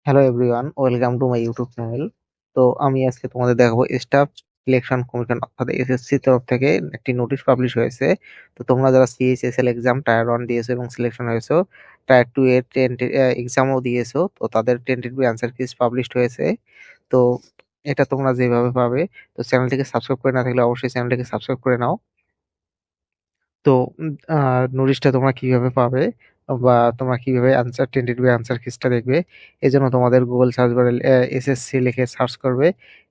Hello everyone, welcome to my YouTube channel. তো আমি আজকে তোমাদের দেখাবো স্টাফ সিলেকশন কমিশন অর্থাৎ এসএসসি তরফ থেকে একটি নোটিশ পাবলিশ হয়েছে। তো তোমরা যারা সিএইচএসএল এক্সাম টায়ার 1 দিয়েছো এবং সিলেকশন হয়েছো, টায়ার 2 এর এক্সামও দিয়েছো, তো তাদের টেন্টেটিভ অ্যান্সার কিস পাবলিশড হয়েছে। তো এটা তোমরা যেভাবে পাবে, তো চ্যানেলটিকে সাবস্ক্রাইব করে না থাকলে অবশ্যই চ্যানেলটিকে সাবস্ক্রাইব করে নাও। তো নোটিশটা তোমরা কিভাবে পাবে বা তোমরা কিভাবে আনসার টেন্টেটিভ আনসার কিসটা দেখবে, এই জন্য তোমাদের গুগল সার্চ বারে এসএসসি লিখে সার্চ করবে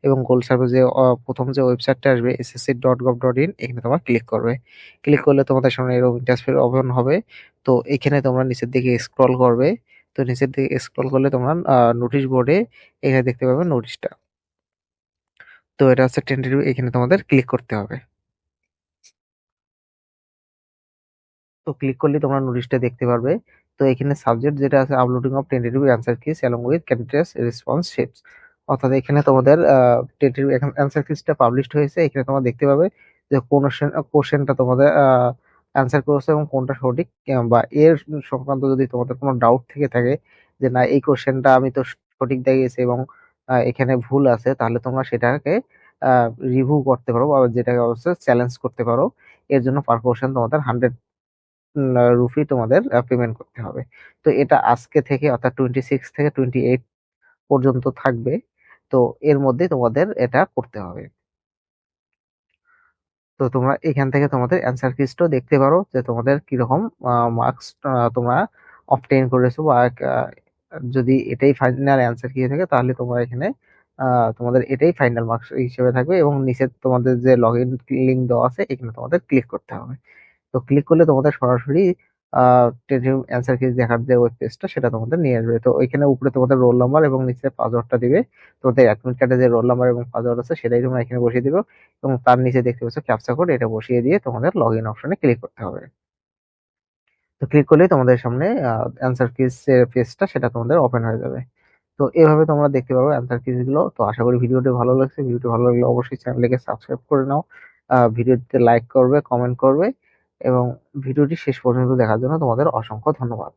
এবং গুগল সার্চে যে প্রথম যে ওয়েবসাইটটা আসবে ssc.gov.in, এখানে তোমরা ক্লিক করবে। ক্লিক করলে তোমাদের সামনে এরকম ইন্টারফেস ওপেন হবে। তো এখানে তোমরা নিচের দিকে স্ক্রল করবে। তো নিচের দিকে স্ক্রল করলে তোমরা নোটিশ বোর্ডে এখানে দেখতে পাবে নোটিশটা। তো এটা হচ্ছে টেন্টেটিভ, এখানে তোমাদের ক্লিক করতে হবে। তো ক্লিক করলে তোমরা নোটিশটা দেখতে পারবে। তো এখানে সাবজেক্ট যেটা আছে, uploading of tentative answer kiss along with candidates response sheets, অর্থাৎ এখানে তোমাদের টেন্টেটিভ অ্যান্সার কিসটা পাবলিশড হয়েছে। এখানে তোমরা দেখতে পাবে যে কোন কোশ্চেনটা তোমাদের অ্যান্সার করেছে এবং কোনটা সঠিক, বা এর সংক্রান্ত যদি তোমাদের কোনো ডাউট থেকে থাকে যে না এই কোশ্চেনটা আমি তো সঠিক দেখিয়েছি এবং এখানে ভুল আছে, তাহলে তোমরা সেটাকে রিভিউ করতে পারো বা যেটাকে অবশ্যই চ্যালেঞ্জ করতে পারো। এর জন্য পার কোশ্চেন তোমাদের 100 রুপি তোমাদের পেমেন্ট করতে হবে। তো এটা আজকে থেকে অর্থাৎ 26 থেকে 28 পর্যন্ত থাকবে। তো এর মধ্যে তোমাদের এটা করতে হবে। তো তোমরা এখান থেকে তোমাদের অ্যান্সার কিসটাও দেখতে পারো যে তোমাদের কিরকম মার্কস তোমরা অবটেইন করেছো, বা যদি এটাই ফাইনাল অ্যান্সার কি থাকে তাহলে তোমরা এখানে তোমাদের এটাই ফাইনাল মার্কস হিসেবে থাকবে এবং নিচে তোমাদের যে লগ ইন লিঙ্ক দেওয়া আছে এখানে তোমাদের ক্লিক করতে হবে। তো ক্লিক করলে তোমাদের সরাসরি টেন্টেটিভ অ্যান্সার কি দেখার যে ওয়েব পেজটা সেটা তোমাদের নিয়ে আসবে। তো ওইখানে উপরে তোমাদের রোল নাম্বার এবং নিচে পাসওয়ার্ডটা দিবে। তোমাদের অ্যাডমিট কার্ডে যে রোল নাম্বার এবং পাসওয়ার্ড আছে সেটাই তোমরা এখানে বসিয়ে দিবে এবং তার নিচে দেখতে পাচ্ছ ক্যাপচা কোড, এটা বসিয়ে দিয়ে তোমাদের লগ ইন অপশনে ক্লিক করতে হবে। তো ক্লিক করলেই তোমাদের সামনে অ্যান্সার কিস এর পেজটা সেটা তোমাদের ওপেন হয়ে যাবে। তো এভাবে তোমরা দেখতে পারো অ্যান্সার কিস গুলো। তো আশা করি ভিডিওটি ভালো লাগছে। ভিডিওটি ভালো লাগলে অবশ্যই চ্যানেলটিকে সাবস্ক্রাইব করে নাও, ভিডিওটিতে লাইক করবে, কমেন্ট করবে এবং ভিডিওটি শেষ পর্যন্ত দেখার জন্য তোমাদের অসংখ্য ধন্যবাদ।